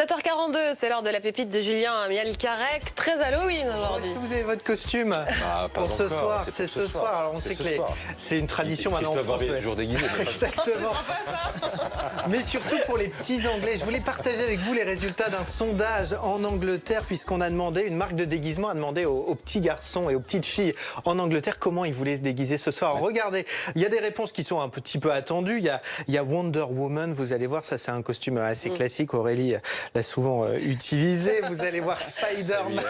7h42, c'est l'heure de la pépite de Julien Mielcarrec. Très Halloween aujourd'hui. Est-ce que vous avez votre costume pour ce soir? C'est ce soir. Alors on sait que c'est une tradition maintenant. Christophe Barbier est toujours déguisé. Exactement. Mais surtout pour les petits Anglais. Je voulais partager avec vous les résultats d'un sondage en Angleterre, puisqu'on a demandé, une marque de déguisement a demandé aux petits garçons et aux petites filles en Angleterre comment ils voulaient se déguiser ce soir. Regardez, il y a des réponses qui sont un petit peu attendues. Il y a Wonder Woman, vous allez voir, ça c'est un costume assez classique. Aurélie l'a souvent utilisé. Vous allez voir Spider-Man.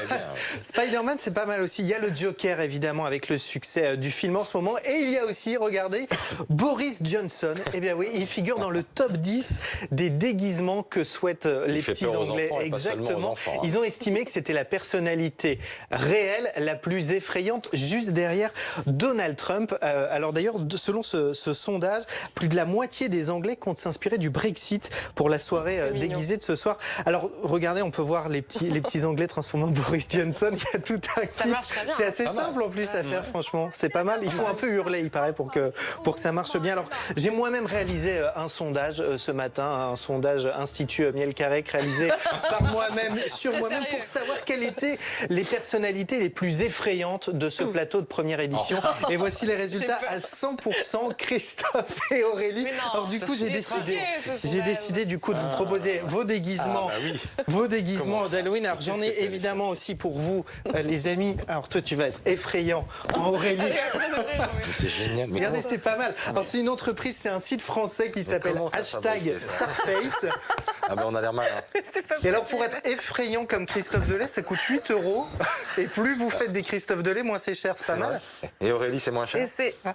Spider-Man, c'est pas mal aussi. Il y a le Joker, évidemment, avec le succès du film en ce moment. Et il y a aussi, regardez, Boris Johnson. Eh bien oui, il figure dans le top 10 des déguisements que souhaitent les petits Anglais. Exactement. Ils ont estimé que c'était la personnalité réelle la plus effrayante, juste derrière Donald Trump. Alors d'ailleurs, selon ce sondage, plus de la moitié des Anglais comptent s'inspirer du Brexit pour la soirée déguisée de ce soir. Alors regardez, on peut voir les petits Anglais transformant Boris Johnson. Il y a tout un kit. C'est assez simple en plus à faire, franchement. C'est pas mal. Il faut un peu hurler, il paraît, pour que ça marche bien. Alors j'ai moi-même réalisé un sondage ce matin, un sondage Institut Mielcarec réalisé par moi-même, sur moi-même, pour savoir quelles étaient les personnalités les plus effrayantes de ce plateau de première édition. Et voici les résultats à 100%, Christophe et Aurélie. Alors du coup, j'ai décidé du coup de vous proposer vos déguisements, vos déguisements d'Halloween. Alors j'en ai évidemment aussi pour vous, les amis. Alors toi, tu vas être effrayant en Aurélie. C'est génial. Regardez, c'est pas mal. Alors c'est une entreprise, c'est un site français qui s'appelle #Starface. Ah ben on a l'air mal. Hein. Et alors pour être effrayant comme Christophe Delay, ça coûte 8 €. Et plus vous faites des Christophe Delay, moins c'est cher. C'est pas mal. Et Aurélie, c'est moins cher.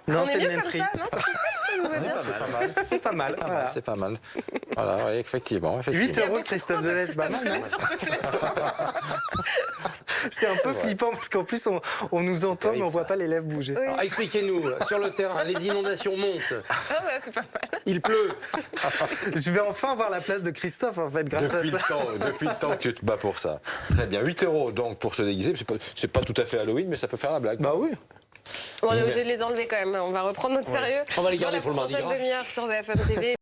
Non, c'est le même prix. C'est pas mal. C'est pas mal. Voilà. C'est pas mal. Voilà, oui, effectivement. 8 € Christophe Delay, c'est pas mal, non? C'est un peu flippant parce qu'en plus on nous entend mais on voit pas les lèvres bouger. Alors, expliquez-nous, sur le terrain, les inondations montent. Ah ouais, c'est pas mal. Il pleut. Je vais enfin voir la place de Christophe en fait grâce à ça. Depuis le temps que tu te bats pour ça. Très bien, 8 € donc pour se déguiser. C'est pas tout à fait Halloween, mais ça peut faire la blague. Bah oui. On est obligé de les enlever quand même. On va reprendre notre sérieux. On va les garder pour le mardi Dans la gras. prochaine demi-heure sur BFM TV.